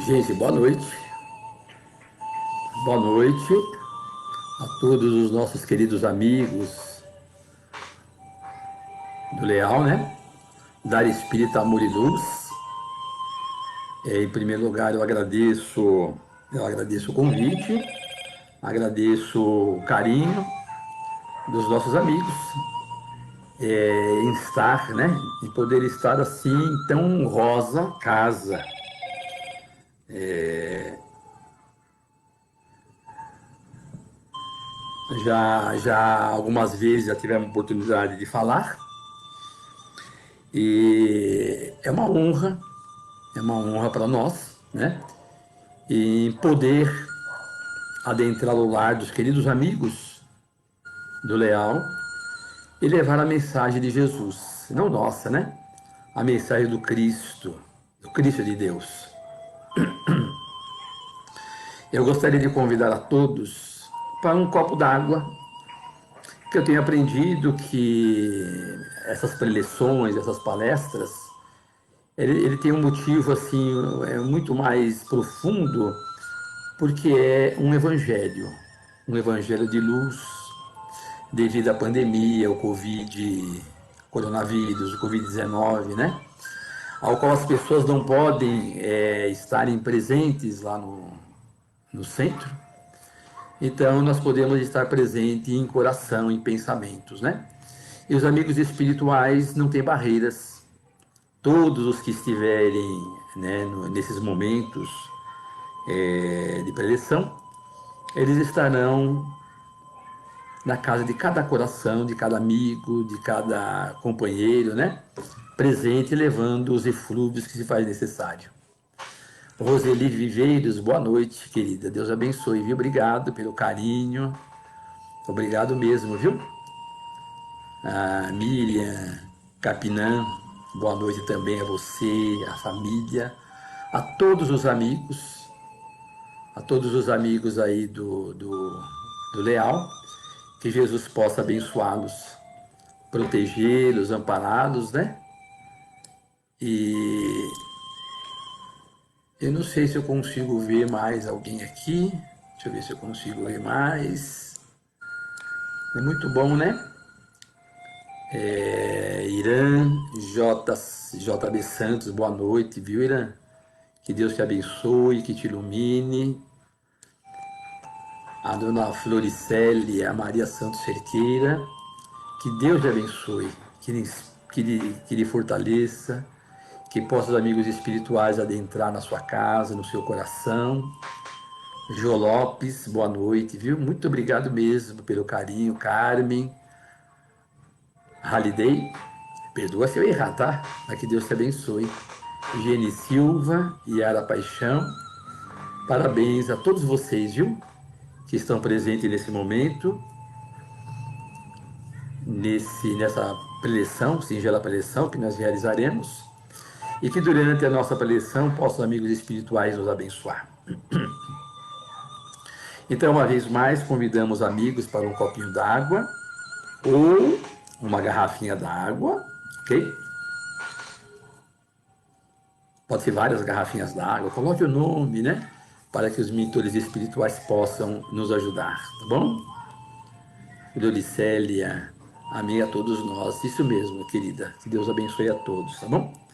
Gente, boa noite. Boa noite a todos os nossos queridos amigos do Leal, né? Dar Espírita Amor e Luz. Em primeiro lugar, eu agradeço o convite, agradeço o carinho dos nossos amigos em estar, né? Em poder estar assim em tão honrosa casa. Já algumas vezes já tivemos a oportunidade de falar e é uma honra para nós, né? E poder adentrar o lar dos queridos amigos do Leal e levar a mensagem de Jesus, não nossa, né? A mensagem do Cristo de Deus. Eu gostaria de convidar a todos para um copo d'água, que eu tenho aprendido que essas preleções, essas palestras, ele tem um motivo assim muito mais profundo, porque é um evangelho de luz, devido à pandemia, o coronavírus, o Covid-19, né? Ao qual as pessoas não podem estarem presentes lá no centro. Então, nós podemos estar presentes em coração, em pensamentos, né? E os amigos espirituais não têm barreiras. Todos os que estiverem, né, nesses momentos de preleção, eles estarão na casa de cada coração, de cada amigo, de cada companheiro, né? Presente, levando os eflúvios que se faz necessário. Roseli Viveiros, boa noite, querida. Deus abençoe, viu? Obrigado pelo carinho. Obrigado mesmo, viu? A Miriam Capinã, boa noite também a você, a família, a todos os amigos aí do Leal, que Jesus possa abençoá-los, protegê-los, ampará-los, né? E eu não sei se eu consigo ver mais alguém aqui. Deixa eu ver se eu consigo ver mais. É muito bom, né? Irã, JB Santos, boa noite, viu, Irã? Que Deus te abençoe, que te ilumine. A dona Floricele, a Maria Santos Cerqueira, que Deus te abençoe, que lhe fortaleça, que possa os amigos espirituais adentrar na sua casa, no seu coração. Jô Lopes, boa noite, viu? Muito obrigado mesmo pelo carinho. Carmen, Haliday, perdoa se eu errar, tá? Mas que Deus te abençoe. Gene Silva, Yara Paixão, parabéns a todos vocês, viu? Que estão presentes nesse momento, nessa preleção, singela preleção que nós realizaremos, e que durante a nossa preleção possam amigos espirituais nos abençoar. Então, uma vez mais, convidamos amigos para um copinho d'água ou uma garrafinha d'água, ok? Pode ser várias garrafinhas d'água, coloque o nome, né? Para que os mentores espirituais possam nos ajudar, tá bom? Doricélia, amém a todos nós. Isso mesmo, querida. Que Deus abençoe a todos, tá bom?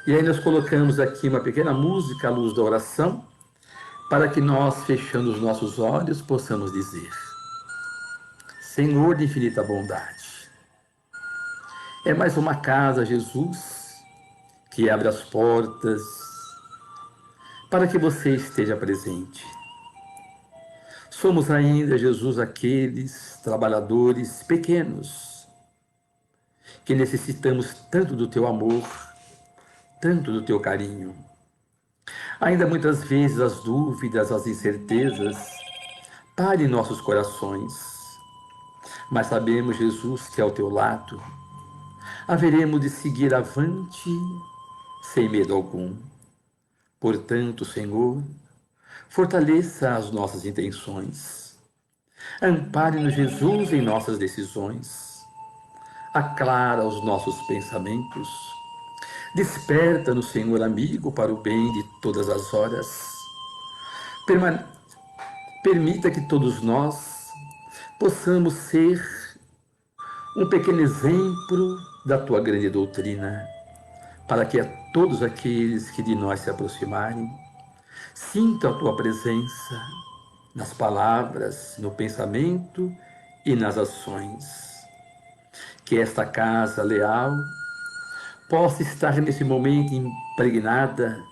E aí nós colocamos aqui uma pequena música, a luz da oração, para que nós, fechando os nossos olhos, possamos dizer: Senhor de infinita bondade, é mais uma casa, Jesus, que abre as portas para que você esteja presente. Somos ainda, Jesus, aqueles trabalhadores pequenos que necessitamos tanto do teu amor, tanto do teu carinho. Ainda muitas vezes as dúvidas, as incertezas parem nossos corações, mas sabemos, Jesus, que ao teu lado haveremos de seguir avante sem medo algum. Portanto, Senhor, fortaleça as nossas intenções. Ampare-nos, Jesus, em nossas decisões. Aclara os nossos pensamentos. Desperta-nos, Senhor amigo, para o bem de todas as horas. Permita que todos nós possamos ser um pequeno exemplo da tua grande doutrina, para que a todos aqueles que de nós se aproximarem sintam a tua presença nas palavras, no pensamento e nas ações. Que esta casa leal possa estar nesse momento impregnada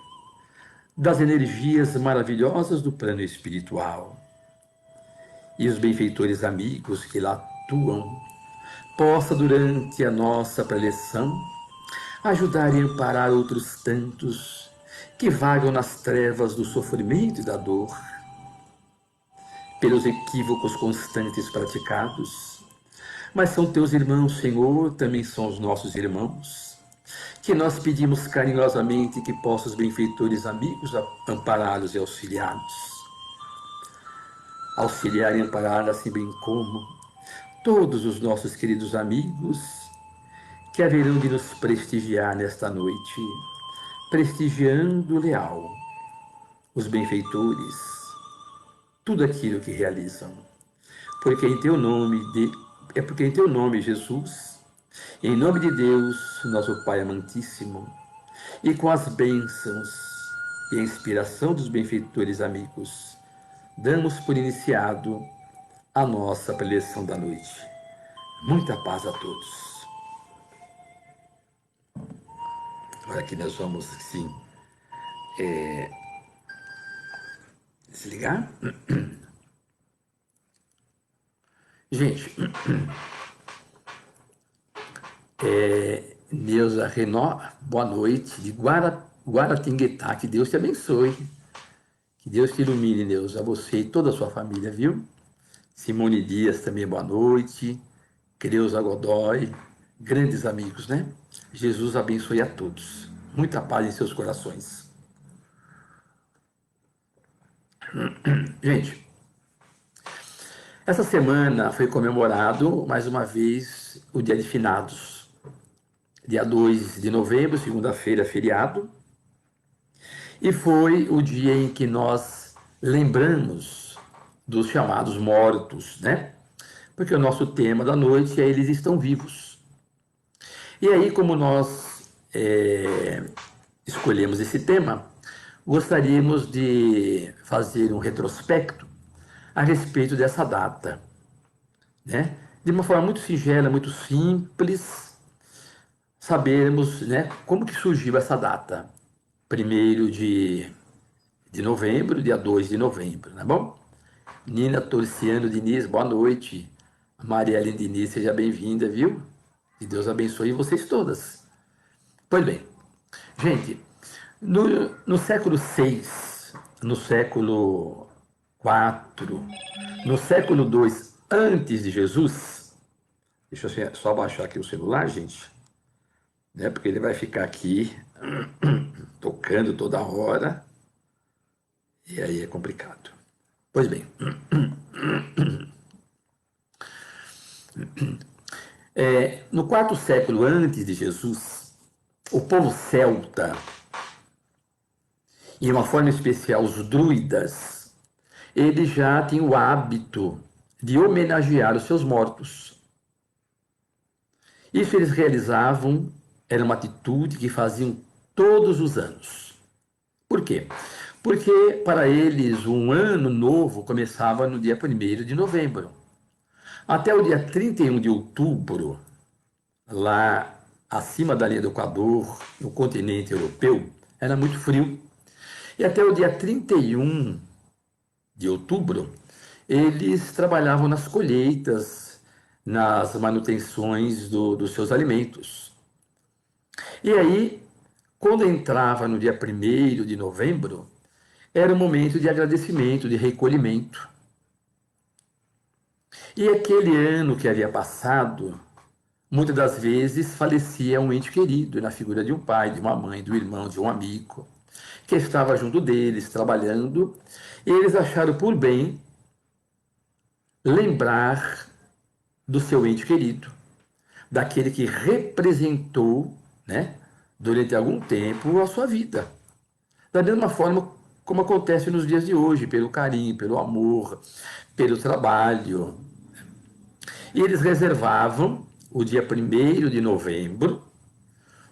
das energias maravilhosas do plano espiritual. E os benfeitores amigos que lá atuam, possa durante a nossa preleção ajudar e amparar outros tantos que vagam nas trevas do sofrimento e da dor, pelos equívocos constantes praticados. Mas são teus irmãos, Senhor, também são os nossos irmãos, que nós pedimos carinhosamente que possam os benfeitores amigos ampará-los e auxiliá-los. Auxiliar e amparar, assim bem como todos os nossos queridos amigos que haverão de nos prestigiar nesta noite, prestigiando leal os benfeitores, tudo aquilo que realizam. Porque em teu nome, porque em teu nome, Jesus, em nome de Deus, nosso Pai amantíssimo, e com as bênçãos e a inspiração dos benfeitores amigos, damos por iniciado a nossa preleção da noite. Muita paz a todos. Agora aqui nós vamos, sim, desligar. Gente, Neuza Renó, boa noite, de Guaratinguetá, que Deus te abençoe. Que Deus te ilumine, Neuza, a você e toda a sua família, viu? Simone Dias também, boa noite. Creuza Godoy, grandes amigos, né? Jesus abençoe a todos. Muita paz em seus corações. Gente, essa semana foi comemorado, mais uma vez, o Dia de Finados. Dia 2 de novembro, segunda-feira, feriado. E foi o dia em que nós lembramos dos chamados mortos, né? Porque o nosso tema da noite é Eles Estão Vivos. E aí, como nós escolhemos esse tema, gostaríamos de fazer um retrospecto a respeito dessa data, né? De uma forma muito singela, muito simples, sabermos, né, como que surgiu essa data. 1º de novembro, dia 2 de novembro, tá bom? Nina Torciano Diniz, boa noite. Marielle Diniz, seja bem-vinda, viu? Que Deus abençoe vocês todas. Pois bem, gente, no século VI, no século IV, no século II antes de Jesus, deixa eu só baixar aqui o celular, gente, né? Porque ele vai ficar aqui tocando toda hora e aí é complicado. Pois bem, no quarto século antes de Jesus, o povo celta, e de uma forma especial os druidas, eles já tinham o hábito de homenagear os seus mortos. Isso eles realizavam, era uma atitude que faziam todos os anos. Por quê? Porque para eles um ano novo começava no dia 1º de novembro. Até o dia 31 de outubro, lá acima da linha do Equador, no continente europeu, era muito frio. E até o dia 31 de outubro, eles trabalhavam nas colheitas, nas manutenções dos seus alimentos. E aí, quando entrava no dia 1º de novembro, era um momento de agradecimento, de recolhimento. E aquele ano que havia passado, muitas das vezes falecia um ente querido, na figura de um pai, de uma mãe, do irmão, de um amigo, que estava junto deles, trabalhando, e eles acharam por bem lembrar do seu ente querido, daquele que representou, né, durante algum tempo a sua vida. Da mesma forma como acontece nos dias de hoje, pelo carinho, pelo amor, pelo trabalho. E eles reservavam o dia 1º de novembro,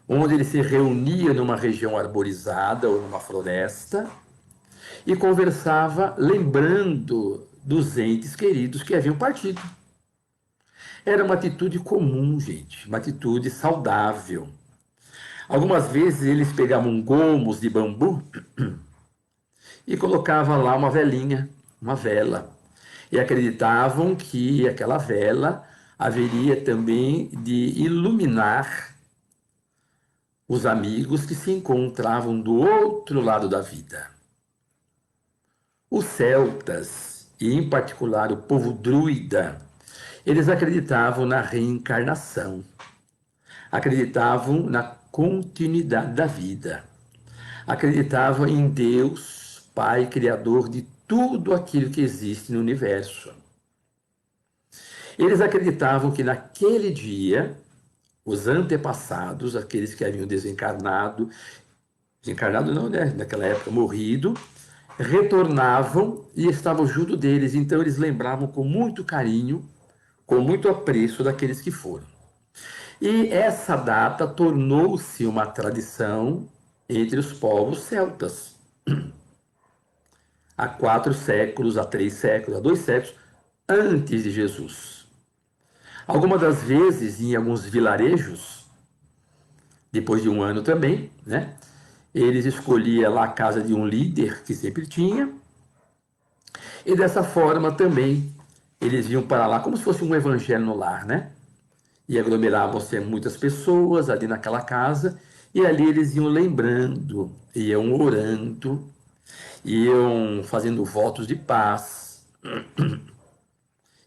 onde eles se reuniam numa região arborizada ou numa floresta e conversava lembrando dos entes queridos que haviam partido. Era uma atitude comum, gente, uma atitude saudável. Algumas vezes eles pegavam gomos de bambu e colocavam lá uma velinha, uma vela. E acreditavam que aquela vela haveria também de iluminar os amigos que se encontravam do outro lado da vida. Os celtas, e em particular o povo druida, eles acreditavam na reencarnação, acreditavam na continuidade da vida, acreditavam em Deus, Pai, Criador de tudo aquilo que existe no universo. Eles acreditavam que naquele dia, os antepassados, aqueles que haviam desencarnado não, né? Naquela época morrido, retornavam e estavam junto deles. Então eles lembravam com muito carinho, com muito apreço daqueles que foram. E essa data tornou-se uma tradição entre os povos celtas. Há 4 séculos, há 3 séculos, há 2 séculos antes de Jesus. Algumas das vezes, em alguns vilarejos, depois de um ano também, né? Eles escolhiam lá a casa de um líder que sempre tinha, e dessa forma também eles iam para lá como se fosse um evangelho no lar, né? E aglomeravam-se muitas pessoas ali naquela casa, e ali eles iam lembrando, iam orando, iam fazendo votos de paz,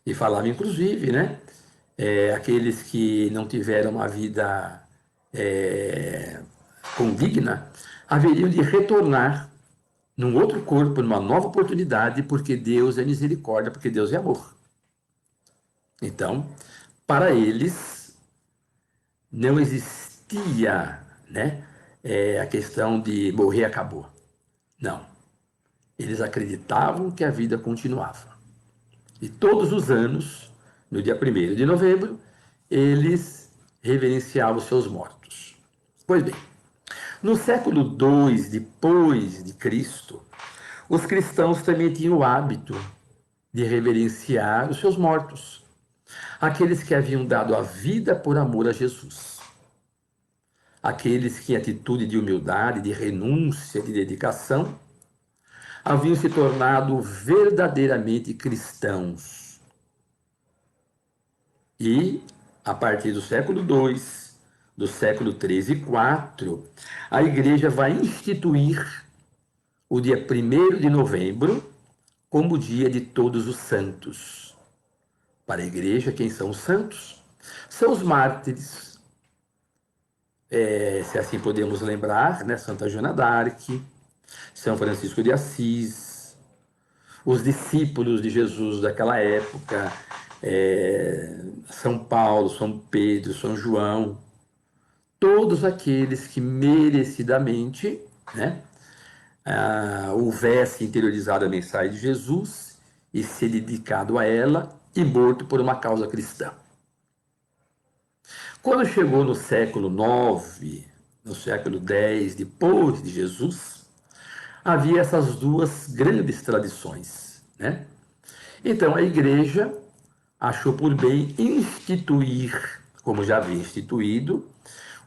e falavam inclusive, né? Aqueles que não tiveram uma vida condigna, haveriam de retornar num outro corpo, numa nova oportunidade, porque Deus é misericórdia, porque Deus é amor. Então, para eles, não existia, né, a questão de morrer acabou. Não. Eles acreditavam que a vida continuava. E todos os anos, no dia 1º de novembro, eles reverenciavam seus mortos. Pois bem, no século II depois de Cristo, os cristãos também tinham o hábito de reverenciar os seus mortos, aqueles que haviam dado a vida por amor a Jesus, aqueles que, em atitude de humildade, de renúncia, de dedicação, haviam se tornado verdadeiramente cristãos. E, a partir do século II, do século III e IV, a Igreja vai instituir o dia 1º de novembro como o dia de todos os santos. Para a Igreja, quem são os santos? São os mártires, se assim podemos lembrar, né? Santa Joana d'Arc, São Francisco de Assis, os discípulos de Jesus daquela época, São Paulo, São Pedro, São João, todos aqueles que merecidamente, né, houvesse interiorizado a mensagem de Jesus e se dedicado a ela e morto por uma causa cristã. Quando chegou no século IX, no século X, depois de Jesus, havia essas duas grandes tradições, né? Então a Igreja achou por bem instituir, como já havia instituído,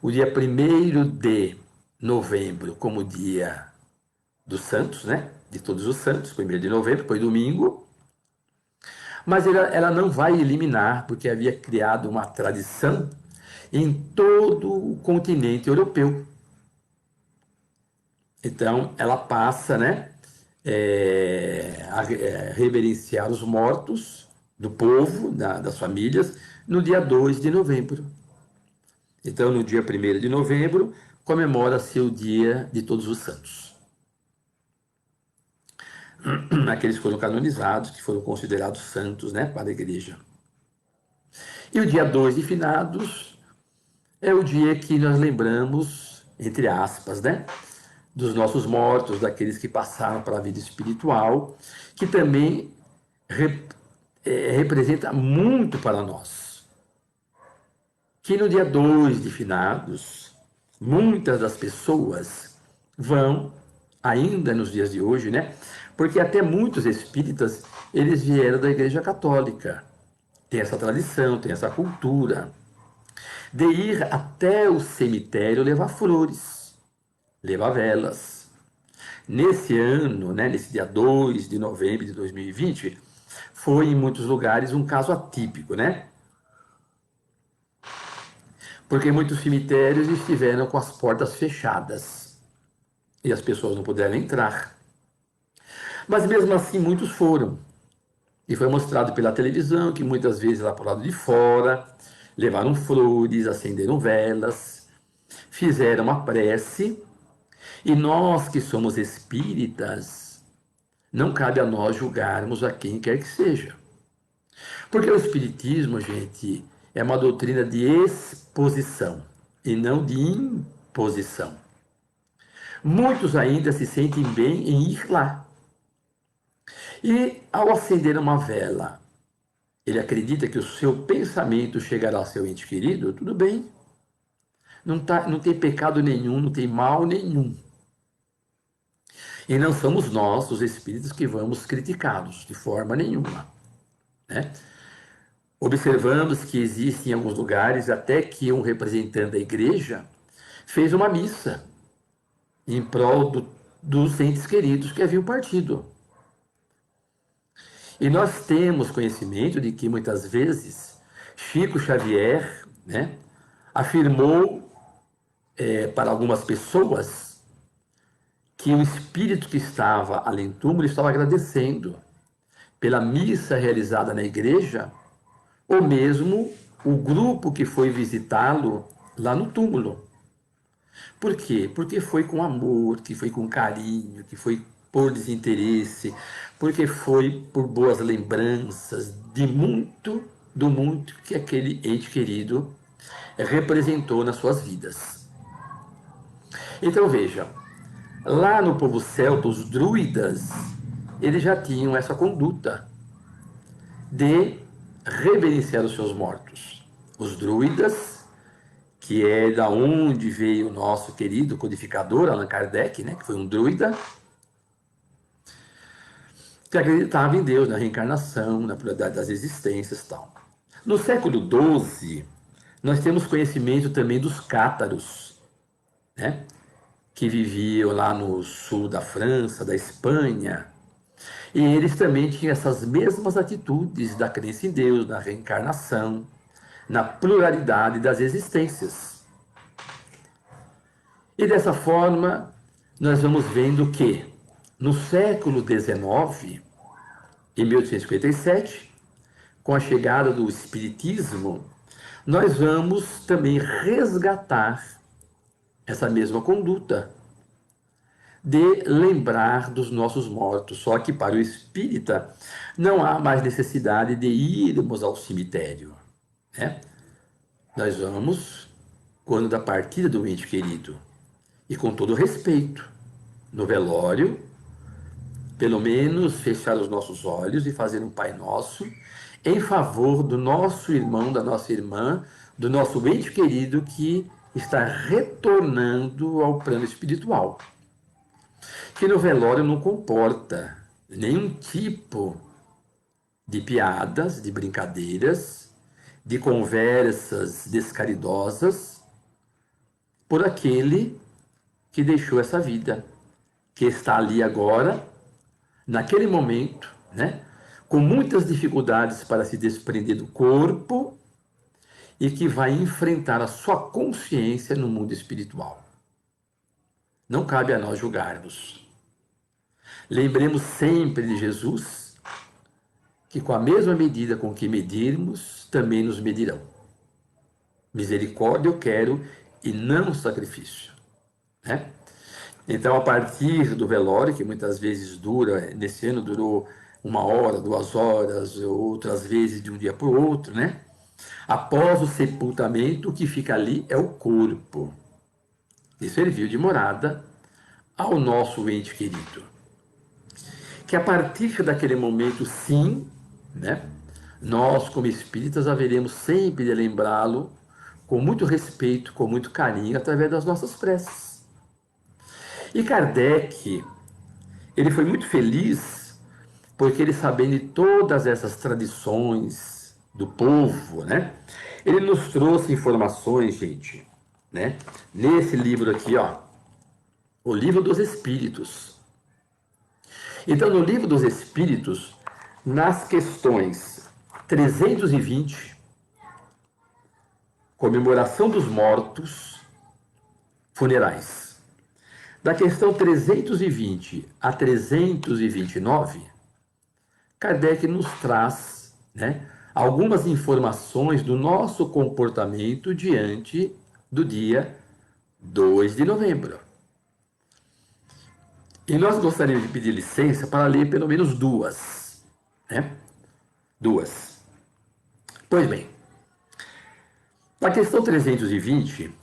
o dia 1º de novembro como dia dos santos, né? De todos os santos, 1º de novembro, foi domingo. Mas ela não vai eliminar, porque havia criado uma tradição em todo o continente europeu. Então, ela passa, né, a reverenciar os mortos do povo, das famílias, no dia 2 de novembro. Então, no dia 1º de novembro, comemora-se o dia de todos os santos. Aqueles que foram canonizados, que foram considerados santos, né, para a Igreja. E o dia 2 de finados é o dia que nós lembramos entre aspas, né? Dos nossos mortos, daqueles que passaram para a vida espiritual, que também representa muito para nós. Que no dia 2 de finados, muitas das pessoas vão, ainda nos dias de hoje, né? Porque até muitos espíritas, eles vieram da Igreja Católica. Tem essa tradição, tem essa cultura de ir até o cemitério levar flores, levar velas. Nesse ano, né, nesse dia 2 de novembro de 2020, foi em muitos lugares um caso atípico, né? Porque muitos cemitérios estiveram com as portas fechadas e as pessoas não puderam entrar. Mas mesmo assim, muitos foram. E foi mostrado pela televisão que muitas vezes lá para o lado de fora levaram flores, acenderam velas, fizeram uma prece. E nós que somos espíritas, não cabe a nós julgarmos a quem quer que seja. Porque o espiritismo, gente, é uma doutrina de exposição e não de imposição. Muitos ainda se sentem bem em ir lá. E ao acender uma vela, ele acredita que o seu pensamento chegará ao seu ente querido, tudo bem. Não tem pecado nenhum, não tem mal nenhum. E não somos nós, os espíritos, que vamos criticá-los de forma nenhuma, né? Observamos que existe em alguns lugares até que um representante da igreja fez uma missa em prol dos entes queridos que haviam partido. E nós temos conhecimento de que muitas vezes Chico Xavier, né, afirmou para algumas pessoas que o espírito que estava além do túmulo estava agradecendo pela missa realizada na igreja, ou mesmo o grupo que foi visitá-lo lá no túmulo. Por quê? Porque foi com amor, que foi com carinho, que foi por desinteresse, porque foi por boas lembranças do muito que aquele ente querido representou nas suas vidas. Então veja, lá no povo celta, os druidas, eles já tinham essa conduta de reverenciar os seus mortos. Os druidas, que é da onde veio o nosso querido codificador Allan Kardec, né, que foi um druida, que acreditava em Deus, na reencarnação, na pluralidade das existências e tal. No século XII, nós temos conhecimento também dos cátaros, né, que viviam lá no sul da França, da Espanha, e eles também tinham essas mesmas atitudes da crença em Deus, na reencarnação, na pluralidade das existências. E dessa forma, nós vamos vendo que no século XIX, em 1857, com a chegada do Espiritismo, nós vamos também resgatar essa mesma conduta de lembrar dos nossos mortos. Só que para o espírita não há mais necessidade de irmos ao cemitério, né? Nós vamos quando da partida do ente querido. E com todo respeito, no velório, pelo menos fechar os nossos olhos e fazer um Pai Nosso em favor do nosso irmão, da nossa irmã, do nosso ente querido que está retornando ao plano espiritual. Que no velório não comporta nenhum tipo de piadas, de brincadeiras, de conversas descaridosas por aquele que deixou essa vida, que está ali agora, naquele momento, né, com muitas dificuldades para se desprender do corpo e que vai enfrentar a sua consciência no mundo espiritual. Não cabe a nós julgarmos. Lembremos sempre de Jesus, que com a mesma medida com que medirmos, também nos medirão. Misericórdia eu quero e não sacrifício, né? Então, a partir do velório, que muitas vezes dura, nesse ano durou 1 hora, 2 horas, outras vezes de um dia para o outro, né? Após o sepultamento, o que fica ali é o corpo. e serviu de morada ao nosso ente querido. Que a partir daquele momento, sim, né, nós, como espíritas, haveremos sempre de lembrá-lo com muito respeito, com muito carinho, através das nossas preces. E Kardec, ele foi muito feliz porque ele, sabendo de todas essas tradições do povo, né, ele nos trouxe informações, gente, né, nesse livro aqui, ó, o Livro dos Espíritos. Então, no Livro dos Espíritos, nas questões 320, comemoração dos mortos, funerais. Da questão 320 a 329, Kardec nos traz, né, algumas informações do nosso comportamento diante do dia 2 de novembro. E nós gostaríamos de pedir licença para ler pelo menos duas, né? Duas. Pois bem, na questão 320,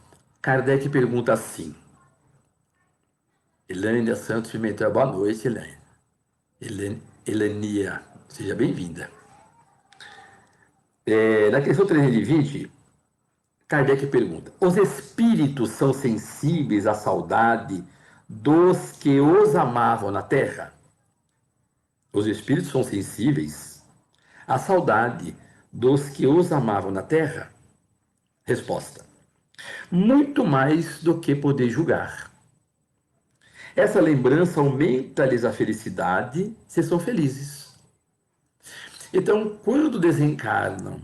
Kardec pergunta assim: Elânia Santos Pimentel, boa noite, Elânia. Elania, seja bem-vinda. Na questão 320, Kardec pergunta: os espíritos são sensíveis à saudade dos que os amavam na terra? Os espíritos são sensíveis à saudade dos que os amavam na terra? Resposta: muito mais do que poder julgar. Essa lembrança aumenta-lhes a felicidade se são felizes. Então, quando desencarnam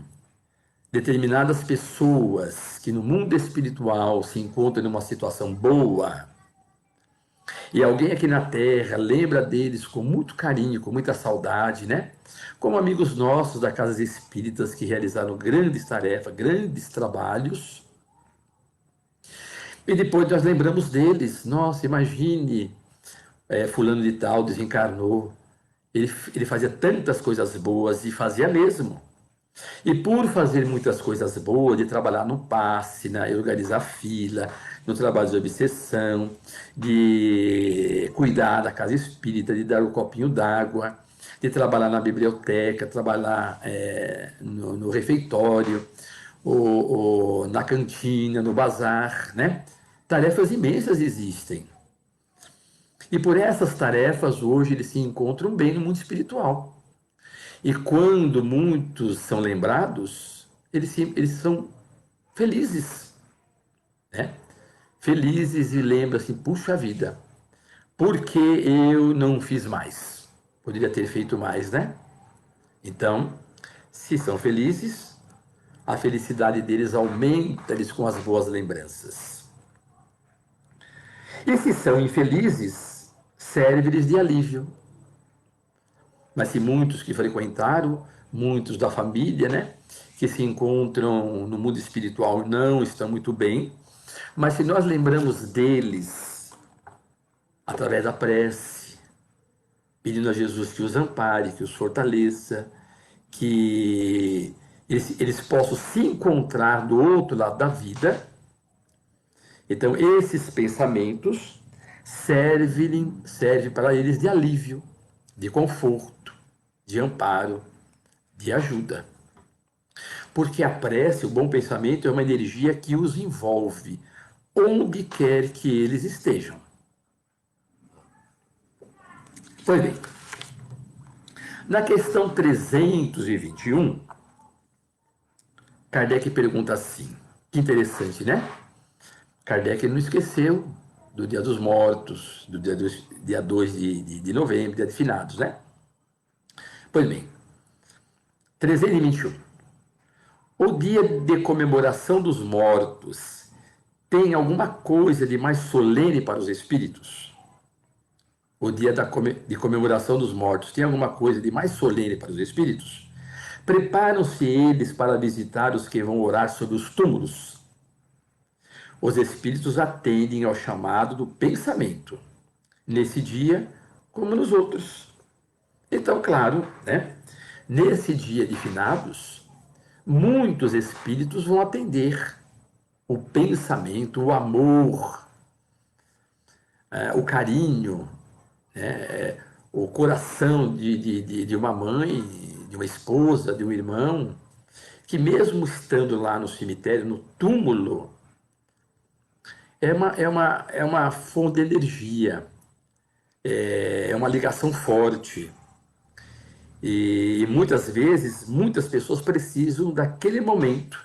determinadas pessoas que no mundo espiritual se encontram numa situação boa, e alguém aqui na Terra lembra deles com muito carinho, com muita saudade, né? Como amigos nossos da Casas Espíritas que realizaram grandes tarefas, grandes trabalhos, e depois nós lembramos deles. Nossa, imagine, fulano de tal desencarnou, ele fazia tantas coisas boas e fazia mesmo. E por fazer muitas coisas boas, de trabalhar no passe, organizar fila, no trabalho de obsessão, de cuidar da casa espírita, de dar um copinho d'água, de trabalhar na biblioteca, trabalhar no refeitório, ou na cantina, no bazar, né? Tarefas imensas existem. E por essas tarefas, hoje, eles se encontram bem no mundo espiritual. E quando muitos são lembrados, eles são felizes, né? Felizes e lembram assim, puxa vida, por que eu não fiz mais? Poderia ter feito mais, né? Então, se são felizes, a felicidade deles aumenta-lhes com as boas lembranças. E se são infelizes, serve-lhes de alívio. Mas se muitos que frequentaram, muitos da família, né, que se encontram no mundo espiritual não estão muito bem, mas se nós lembramos deles através da prece, pedindo a Jesus que os ampare, que os fortaleça, que eles possam se encontrar do outro lado da vida, então esses pensamentos servem para eles de alívio, de conforto, de amparo, de ajuda. Porque a prece, o bom pensamento, é uma energia que os envolve, onde quer que eles estejam. Pois bem, na questão 321, Kardec pergunta assim, que interessante, né? Kardec não esqueceu do Dia dos Mortos, do dia 2 de novembro, dia de finados, né? Pois bem, 321. O dia de comemoração dos mortos tem alguma coisa de mais solene para os espíritos? O dia de comemoração dos mortos tem alguma coisa de mais solene para os espíritos? Preparam-se eles para visitar os que vão orar sobre os túmulos. Os espíritos atendem ao chamado do pensamento, nesse dia como nos outros. Então, claro, né? Nesse dia de finados, muitos espíritos vão atender o pensamento, o amor o carinho, né, o coração de uma mãe, de uma esposa, de um irmão, que mesmo estando lá no cemitério, no túmulo, é uma fonte de energia, é uma ligação forte. E muitas vezes, muitas pessoas precisam daquele momento,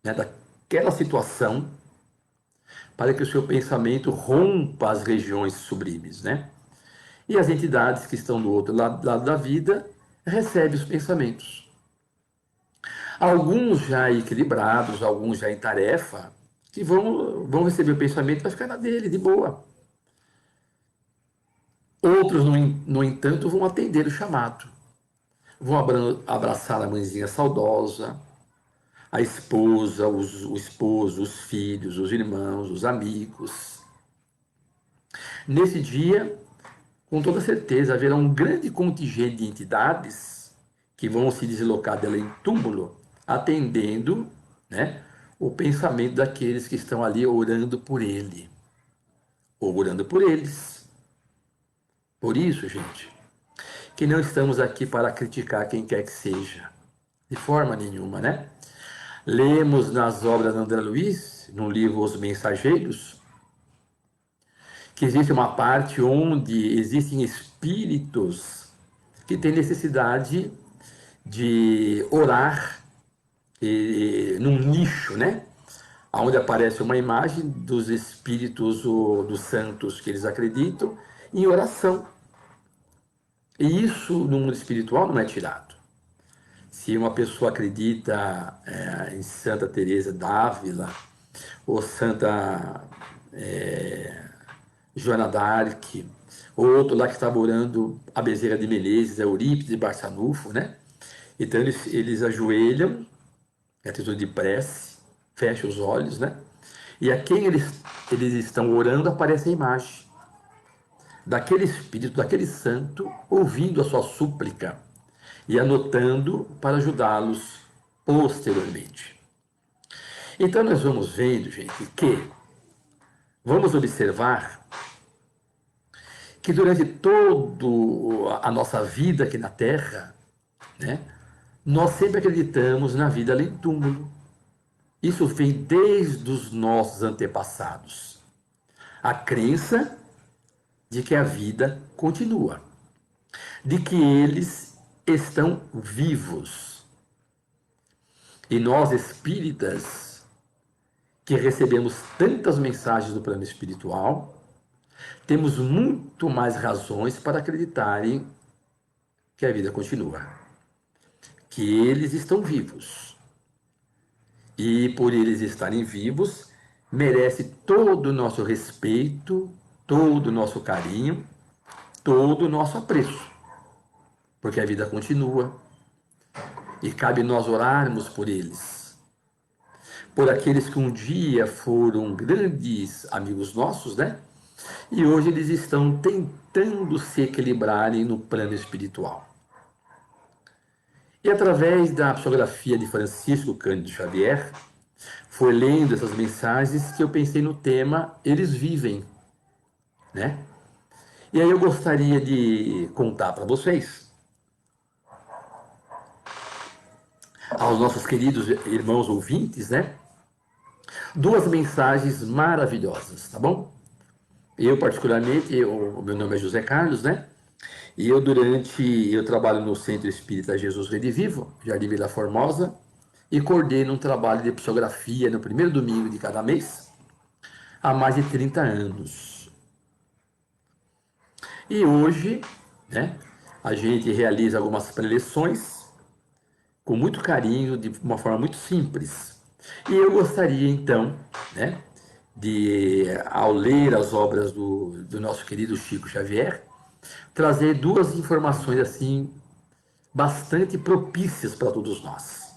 né, daquela situação, para que o seu pensamento rompa as regiões sublimes, né? E as entidades que estão do outro lado da vida recebem os pensamentos. Alguns já equilibrados, alguns já em tarefa, que vão receber o pensamento e vai ficar na dele, de boa. Outros, no entanto, vão atender o chamado. Vão abraçar a mãezinha saudosa, a esposa, o esposo, os filhos, os irmãos, os amigos. Nesse dia, com toda certeza, haverá um grande contingente de entidades que vão se deslocar dela em túmulo, atendendo, né, o pensamento daqueles que estão ali orando por ele, ou orando por eles. Por isso, gente, que não estamos aqui para criticar quem quer que seja, de forma nenhuma, né? Lemos nas obras de André Luiz, no livro Os Mensageiros, que existe uma parte onde existem espíritos que têm necessidade de orar num nicho, né? Onde aparece uma imagem dos espíritos ou dos santos que eles acreditam em oração. E isso no mundo espiritual não é tirado. Se uma pessoa acredita em Santa Teresa d'Ávila ou Santa Joana d'Arc, ou outro lá que estava orando a Bezerra de Menezes, Eurípides de Barçanufo, né? Então eles ajoelham, em atitude de prece, fecham os olhos, né? E a quem eles estão orando aparece a imagem daquele espírito, daquele santo, ouvindo a sua súplica e anotando para ajudá-los posteriormente. Então nós vamos vendo, gente, que vamos observar que durante toda a nossa vida aqui na Terra, né, nós sempre acreditamos na vida além do túmulo. Isso vem desde os nossos antepassados. A crença de que a vida continua, de que eles estão vivos. E nós espíritas, que recebemos tantas mensagens do plano espiritual, temos muito mais razões para acreditarem que a vida continua, que eles estão vivos. E por eles estarem vivos, merece todo o nosso respeito, todo o nosso carinho, todo o nosso apreço, porque a vida continua e cabe nós orarmos por eles, por aqueles que um dia foram grandes amigos nossos, né? E hoje eles estão tentando se equilibrarem no plano espiritual. E através da psicografia de Francisco Cândido Xavier, foi lendo essas mensagens que eu pensei no tema Eles Vivem, né? E aí eu gostaria de contar para vocês, aos nossos queridos irmãos ouvintes, né? Duas mensagens maravilhosas, tá bom? Eu, particularmente, o meu nome é José Carlos, né? E eu trabalho no Centro Espírita Jesus Rede Vivo, Jardim Vila Formosa, e coordeno um trabalho de psicografia no primeiro domingo de cada mês, há mais de 30 anos. E hoje, né, a gente realiza algumas preleções com muito carinho, de uma forma muito simples. E eu gostaria, então, né, ao ler as obras do nosso querido Chico Xavier, trazer duas informações assim bastante propícias para todos nós.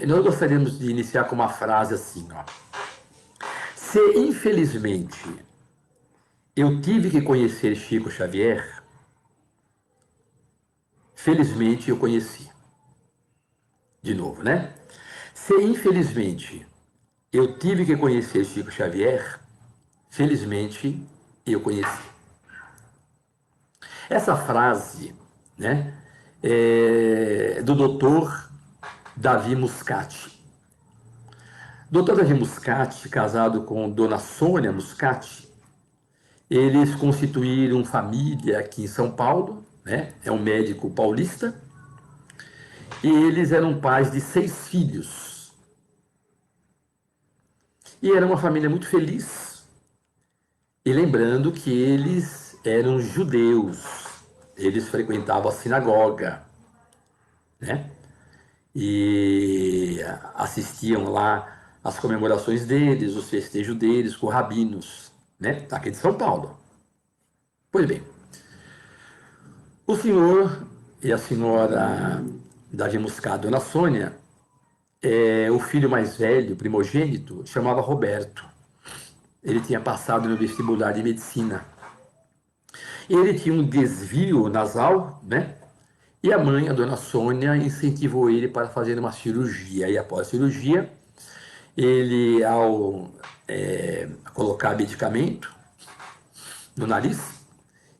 Nós gostaríamos de iniciar com uma frase assim, ó. Se infelizmente eu tive que conhecer Chico Xavier, felizmente eu conheci. De novo, né? Se infelizmente eu tive que conhecer Chico Xavier, felizmente eu conheci. Essa frase, né, é do Dr. Davi Muscati. Dr. Davi Muscati, casado com Dona Sônia Muscati, eles constituíram família aqui em São Paulo, né? É um médico paulista, e eles eram pais de 6 filhos. E era uma família muito feliz. E lembrando que eles eram judeus, eles frequentavam a sinagoga, né? E assistiam lá as comemorações deles, os festejos deles com rabinos, né? Aqui de São Paulo. Pois bem, o senhor e a senhora Davi Muscati, Dona Sônia, o filho mais velho, primogênito, chamava Roberto. Ele tinha passado no vestibular de medicina. Ele tinha um desvio nasal, né? E a mãe, a Dona Sônia, incentivou ele para fazer uma cirurgia. E após a cirurgia, ele, ao colocar medicamento no nariz,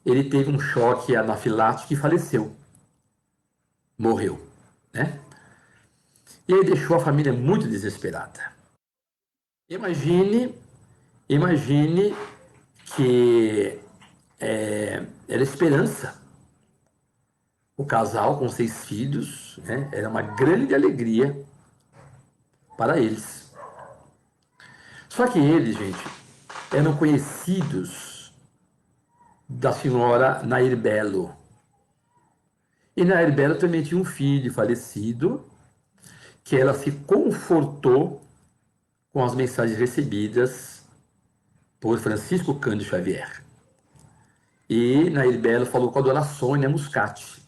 ele teve um choque anafilático e faleceu. Morreu, né? E ele deixou a família muito desesperada. Imagine, imagine que era esperança. O casal com 6 filhos, né? Era uma grande alegria para eles. Só que eles, gente, eram conhecidos da senhora Nair Belo. E Nair Belo também tinha um filho falecido, que ela se confortou com as mensagens recebidas por Francisco Cândido Xavier. E Nair Belo falou com a dona Sônia Muscati.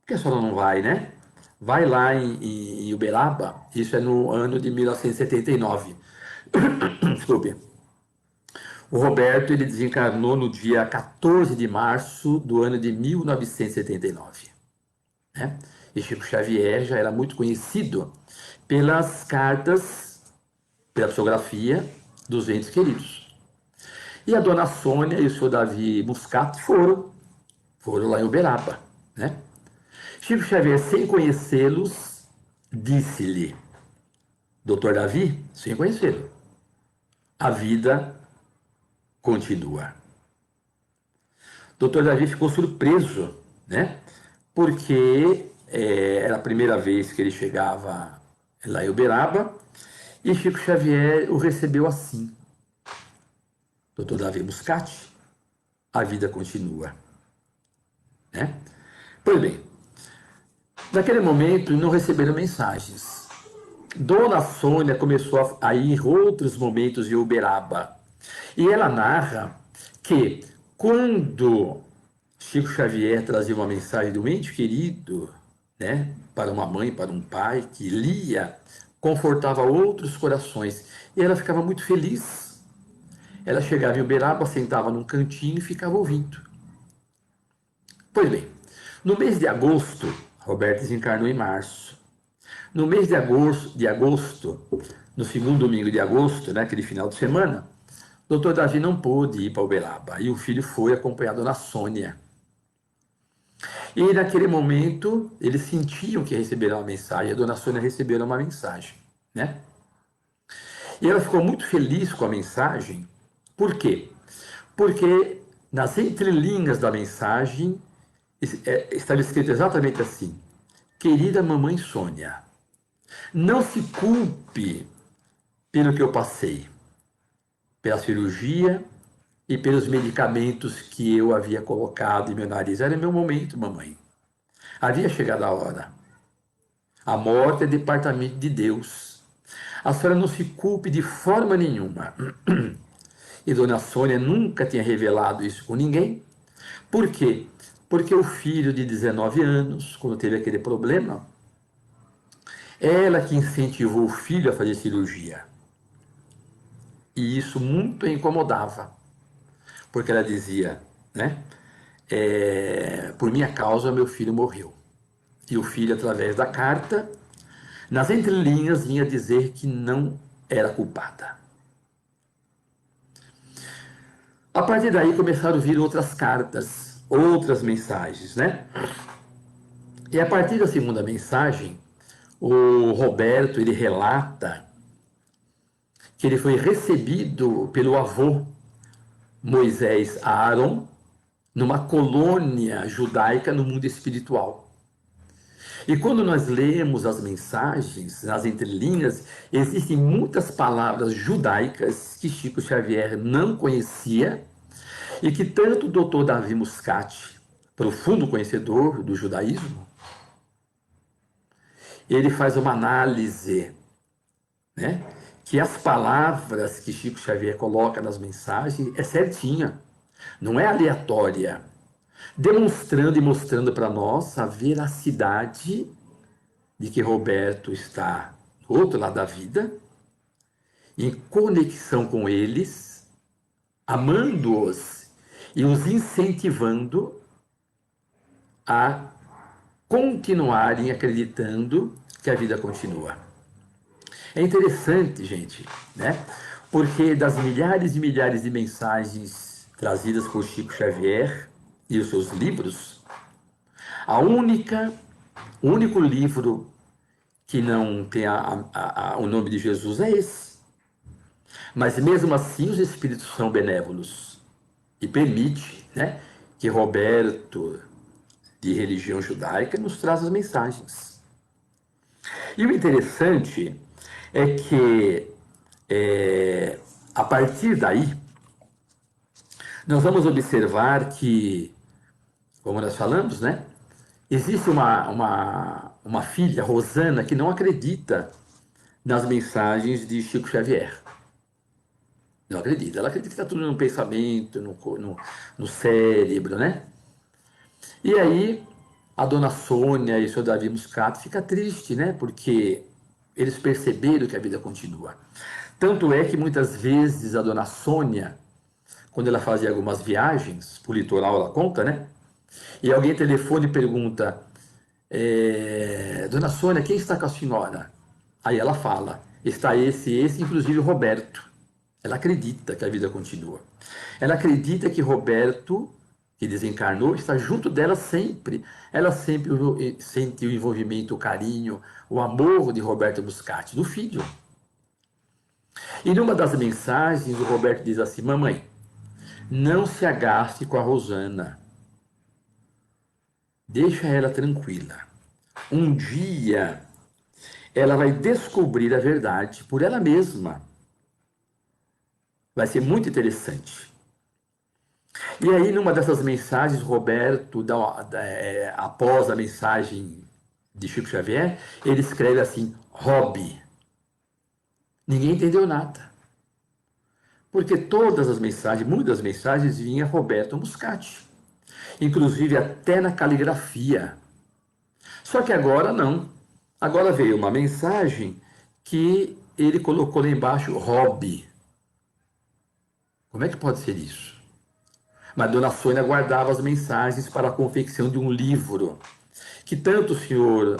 Por que a senhora não vai, né? Vai lá em Uberaba, isso é no ano de 1979. Desculpe. O Roberto ele desencarnou no dia 14 de março do ano de 1979. Né? E Chico Xavier já era muito conhecido pelas cartas, pela psicografia dos entes queridos. E a dona Sônia e o senhor Davi Muscati foram lá em Uberaba. Né? Chico Xavier, sem conhecê-los, disse-lhe: Doutor Davi, sem conhecê-lo, a vida continua. Doutor Davi ficou surpreso, né? Porque era a primeira vez que ele chegava lá em Uberaba e Chico Xavier o recebeu assim. Doutor Davi Muscati, a vida continua. Né? Pois bem, naquele momento não receberam mensagens. Dona Sônia começou a ir outros momentos em Uberaba. E ela narra que quando Chico Xavier trazia uma mensagem do ente querido, né, para uma mãe, para um pai, que lia, confortava outros corações. E ela ficava muito feliz. Ela chegava em Uberaba, sentava num cantinho e ficava ouvindo. Pois bem, no mês de agosto, Roberto desencarnou em março. No mês de agosto, no segundo domingo de agosto, né, aquele final de semana, o doutor Davi não pôde ir para Uberaba e o filho foi acompanhado da Dona Sônia. E naquele momento, eles sentiam que receberam uma mensagem, a Dona Sônia recebeu uma mensagem, né? E ela ficou muito feliz com a mensagem. Por quê? Porque nas entrelinhas da mensagem estava escrito exatamente assim: Querida mamãe Sônia, não se culpe pelo que eu passei, pela cirurgia e pelos medicamentos que eu havia colocado em meu nariz. Era meu momento, mamãe. Havia chegado a hora. A morte é departamento de Deus. A senhora não se culpe de forma nenhuma. E Dona Sônia nunca tinha revelado isso com ninguém. Por quê? Porque o filho de 19 anos, quando teve aquele problema, ela que incentivou o filho a fazer cirurgia. E isso muito a incomodava. Porque ela dizia, né? Por minha causa, meu filho morreu. E o filho, através da carta, nas entrelinhas, vinha dizer que não era culpada. A partir daí começaram a vir outras cartas, outras mensagens, né? E a partir da segunda mensagem, o Roberto ele relata que ele foi recebido pelo avô Moisés Aaron numa colônia judaica no mundo espiritual. E quando nós lemos as mensagens, nas entrelinhas, existem muitas palavras judaicas que Chico Xavier não conhecia e que tanto o doutor Davi Muscat, profundo conhecedor do judaísmo, ele faz uma análise, né? Que as palavras que Chico Xavier coloca nas mensagens é certinha, não é aleatória, demonstrando e mostrando para nós a veracidade de que Roberto está do outro lado da vida, em conexão com eles, amando-os e os incentivando a continuarem acreditando que a vida continua. É interessante, gente, né? Porque das milhares e milhares de mensagens trazidas por Chico Xavier e os seus livros, o único livro que não tem o nome de Jesus é esse. Mas mesmo assim os espíritos são benévolos e permite, né, que Roberto, de religião judaica, nos traz as mensagens. E o interessante é que a partir daí nós vamos observar que, como nós falamos, né, existe uma filha, Rosana, que não acredita nas mensagens de Chico Xavier. Não acredita. Ela acredita que está tudo no pensamento, no cérebro, né? E aí, a dona Sônia e o seu Davi Muscato fica triste, né? Porque eles perceberam que a vida continua. Tanto é que muitas vezes a dona Sônia, quando ela fazia algumas viagens, pro litoral ela conta, né? E alguém telefona e pergunta, Dona Sônia, quem está com a senhora? Aí ela fala, está esse, inclusive o Roberto. Ela acredita que a vida continua. Ela acredita que Roberto, que desencarnou, está junto dela sempre. Ela sempre sente o envolvimento, o carinho, o amor de Roberto Muscati, do filho. E numa das mensagens, o Roberto diz assim: Mamãe, não se agaste com a Rosana. Deixa ela tranquila. Um dia ela vai descobrir a verdade por ela mesma. Vai ser muito interessante. E aí, numa dessas mensagens, Roberto, após a mensagem de Chico Xavier, ele escreve assim, Hobby. Ninguém entendeu nada. Porque todas as mensagens, muitas mensagens, vinha Roberto Muscati. Inclusive até na caligrafia. Só que agora não. Agora veio uma mensagem que ele colocou lá embaixo, Hobby. Como é que pode ser isso? Mas Dona Sônia guardava as mensagens para a confecção de um livro, que tanto o senhor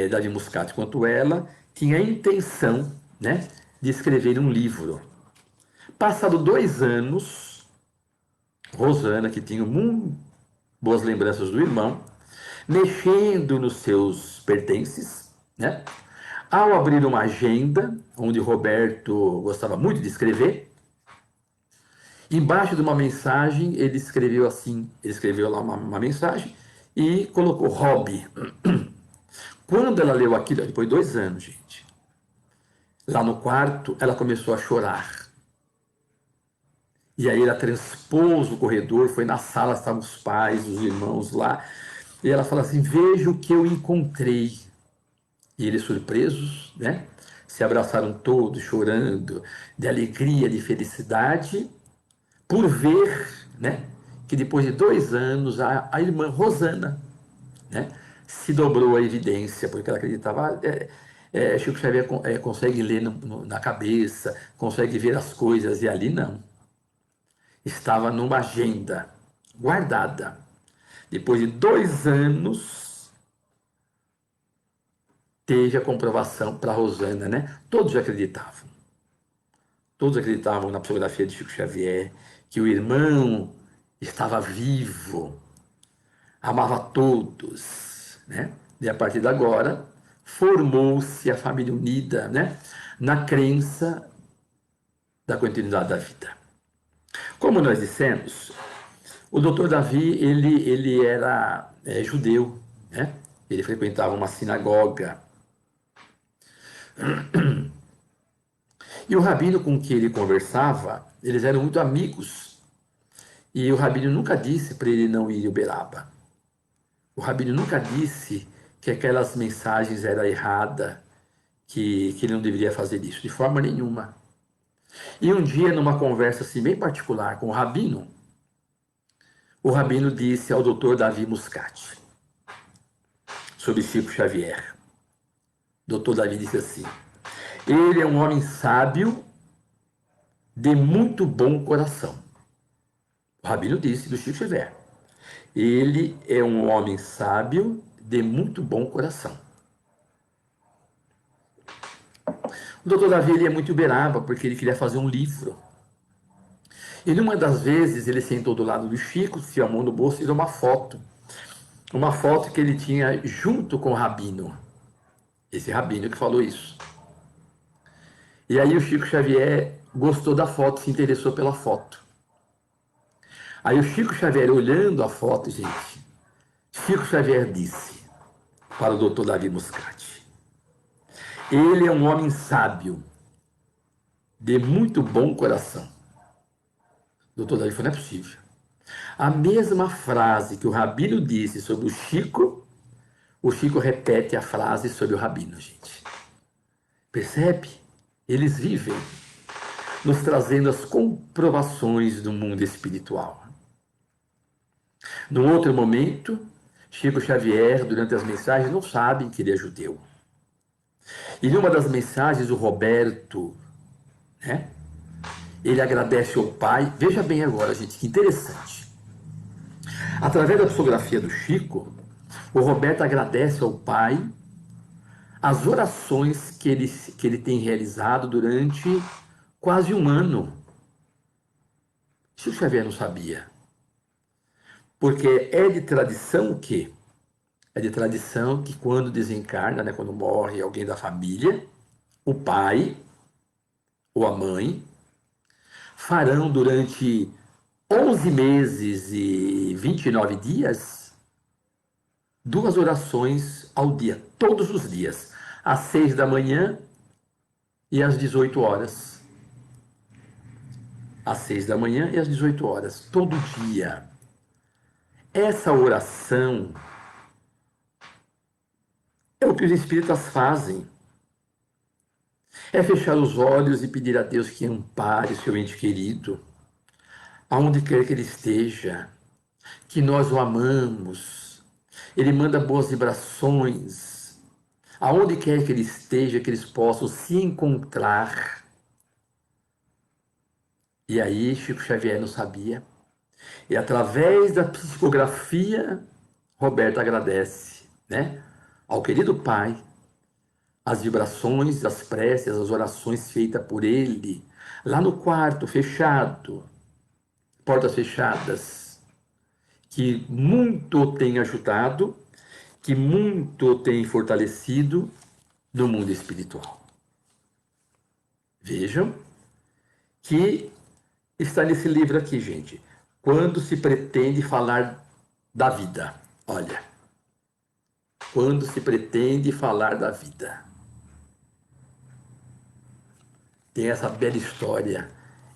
Davi Muscati quanto ela tinha a intenção, né, de escrever um livro. Passado 2 anos, Rosana, que tinha muito boas lembranças do irmão, mexendo nos seus pertences, né, ao abrir uma agenda, onde Roberto gostava muito de escrever, embaixo de uma mensagem, ele escreveu assim, ele escreveu lá uma mensagem e colocou hobby. Quando ela leu aquilo, depois de 2 anos, gente, lá no quarto, ela começou a chorar. E aí ela transpôs o corredor, foi na sala, estavam os pais, os irmãos lá, e ela fala assim, veja o que eu encontrei. E eles surpresos, né, se abraçaram todos, chorando, de alegria, de felicidade, por ver, né, que depois de 2 anos a irmã Rosana, né, se dobrou a evidência, porque ela acreditava, Chico Xavier consegue ler na cabeça, consegue ver as coisas, e ali não. Estava numa agenda guardada. Depois de 2 anos, teve a comprovação para Rosana, né? Todos acreditavam. Todos acreditavam na psicografia de Chico Xavier, que o irmão estava vivo, amava todos, né? E a partir de agora, formou-se a família unida, né? Na crença da continuidade da vida. Como nós dissemos, o doutor Davi, ele era judeu, né? Ele frequentava uma sinagoga. E o rabino com que ele conversava, eles eram muito amigos. E o rabino nunca disse para ele não ir em Uberaba. O rabino nunca disse que aquelas mensagens eram erradas, que ele não deveria fazer isso, de forma nenhuma. E um dia, numa conversa assim, bem particular com o rabino disse ao doutor Davi Muscati, sobre Chico Xavier. O doutor Davi disse assim: ele é um homem sábio de muito bom coração. O rabino disse do Chico Xavier. Ele é um homem sábio de muito bom coração. O doutor Davi ele é muito uberaba, porque ele queria fazer um livro. E numa das vezes ele sentou do lado do Chico, se a mão no bolso e tirou uma foto. Uma foto que ele tinha junto com o rabino. Esse rabino que falou isso. E aí o Chico Xavier gostou da foto, se interessou pela foto. Aí o Chico Xavier, olhando a foto, gente, Chico Xavier disse para o doutor Davi Muscati: ele é um homem sábio, de muito bom coração. O doutor Davi falou: não é possível. A mesma frase que o rabino disse sobre o Chico repete a frase sobre o rabino, gente. Percebe? Eles vivem nos trazendo as comprovações do mundo espiritual. Num outro momento, Chico Xavier, durante as mensagens, não sabe que ele é judeu. E numa das mensagens, o Roberto, né, ele agradece ao pai. Veja bem agora, gente, que interessante. Através da psicografia do Chico, o Roberto agradece ao pai as orações que ele tem realizado durante quase um ano. Chico Xavier não sabia. Porque é de tradição o quê? É de tradição que quando desencarna, né, quando morre alguém da família, o pai ou a mãe farão durante 11 meses e 29 dias 2 orações ao dia, todos os dias, às 6 da manhã e às 18 horas. Às 6 da manhã e às 18 horas, todo dia. Essa oração é o que os espíritas fazem. É fechar os olhos e pedir a Deus que ampare seu ente querido, aonde quer que ele esteja, que nós o amamos. Ele manda boas vibrações, aonde quer que ele esteja, que eles possam se encontrar. E aí Chico Xavier não sabia. E através da psicografia, Roberto agradece, né, ao querido pai, as vibrações, as preces, as orações feitas por ele, lá no quarto, fechado, portas fechadas, que muito tem ajudado, que muito tem fortalecido no mundo espiritual. Vejam que está nesse livro aqui, gente. Quando se pretende falar da vida. Olha, quando se pretende falar da vida. Tem essa bela história,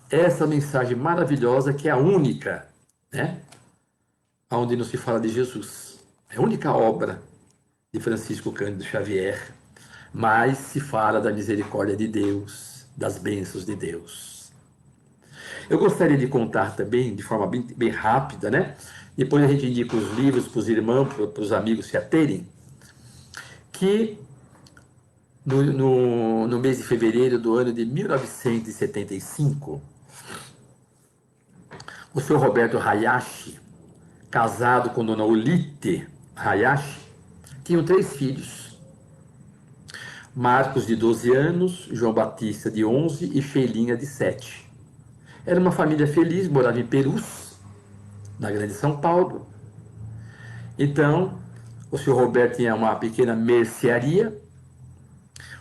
essa mensagem maravilhosa que é a única, né? Onde não se fala de Jesus. É a única obra de Francisco Cândido Xavier, mas se fala da misericórdia de Deus, das bênçãos de Deus. Eu gostaria de contar também, de forma bem rápida, né? Depois a gente indica os livros para os irmãos, para os amigos se aterem, que no mês de fevereiro do ano de 1975, o senhor Roberto Hayashi, casado com dona Olite Hayashi, tinham 3 filhos. Marcos, de 12 anos, João Batista, de 11 e Feilinha, de 7. Era uma família feliz, morava em Perus, na Grande São Paulo. Então, o senhor Roberto tinha uma pequena mercearia,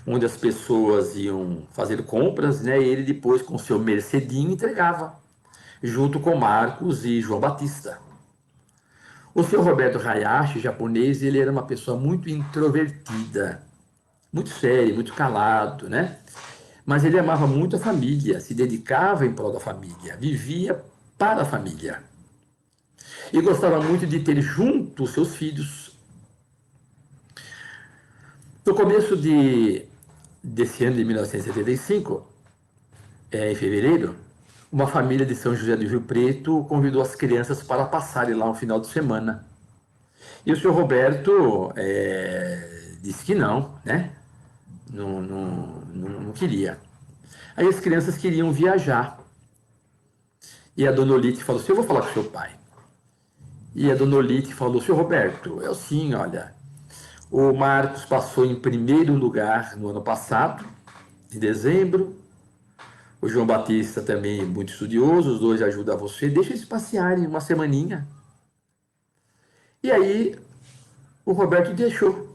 onde as pessoas iam fazer compras, né? E ele depois, com o seu Mercedinho, entregava, junto com Marcos e João Batista. O senhor Roberto Hayashi, japonês, ele era uma pessoa muito introvertida, muito sério, muito calado, né? Mas ele amava muito a família, se dedicava em prol da família, vivia para a família. E gostava muito de ter junto os seus filhos. No começo desse ano de 1975, em fevereiro, uma família de São José do Rio Preto convidou as crianças para passarem lá um final de semana. E o senhor Roberto disse que não, né? Não queria. Aí as crianças queriam viajar. E a dona Olite falou assim, eu vou falar com seu pai. E a dona Olite falou, senhor Roberto, é assim, olha, o Marcos passou em primeiro lugar no ano passado, em dezembro. O João Batista também muito estudioso, os dois ajudam você, deixa eles passearem uma semaninha. E aí o Roberto deixou.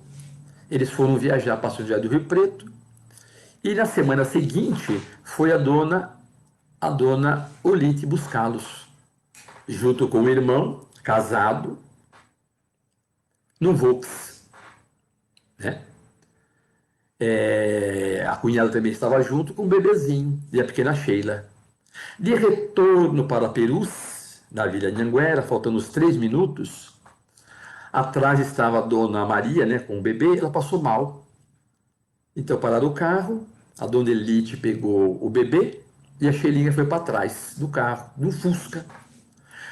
Eles foram viajar para São José do Rio Preto. E na semana seguinte foi a dona Olite buscá-los, junto com o irmão, casado, no Volks, né? A cunhada também estava junto com o bebezinho e a pequena Sheila. De retorno para Perus, na Vila de Anguera, faltando uns 3 minutos, atrás estava a dona Maria, né, com o bebê, ela passou mal. Então pararam o carro, a dona Elite pegou o bebê e a Sheilinha foi para trás do carro, no Fusca.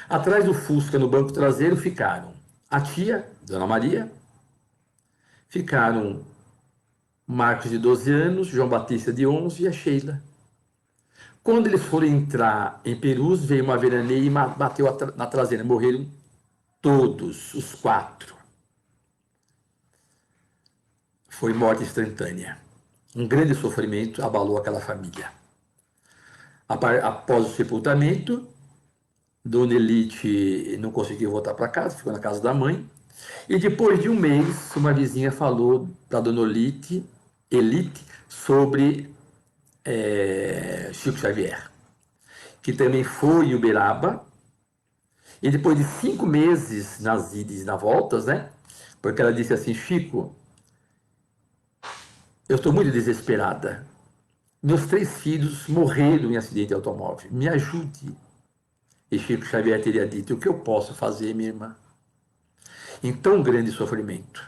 Atrás do Fusca, no banco traseiro, ficaram a tia, dona Maria, ficaram Marcos de 12 anos, João Batista de 11 e a Sheila. Quando eles foram entrar em Perus, veio uma veraneia e bateu na traseira. Morreram todos, os 4. Foi morte instantânea. Um grande sofrimento abalou aquela família. Após o sepultamento, Dona Elite não conseguiu voltar para casa, ficou na casa da mãe. E depois de um mês, uma vizinha falou da Dona Elite sobre Chico Xavier, que também foi em Uberaba. E depois de 5 meses nas idas e nas voltas, né? Porque ela disse assim, Chico, eu estou muito desesperada. Meus 3 filhos morreram em acidente de automóvel. Me ajude. E Chico Xavier teria dito, o que eu posso fazer, minha irmã? Em tão grande sofrimento.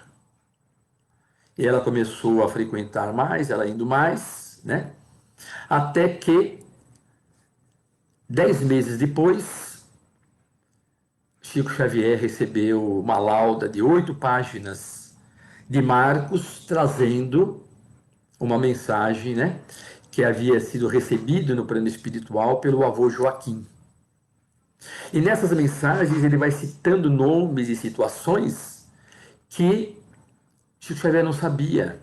E ela começou a frequentar mais, ela indo mais, né? Até que, 10 meses depois, Chico Xavier recebeu uma lauda de 8 páginas de Marcos, trazendo uma mensagem, né? Que havia sido recebido no plano espiritual pelo avô Joaquim. E nessas mensagens ele vai citando nomes e situações que Chico Xavier não sabia,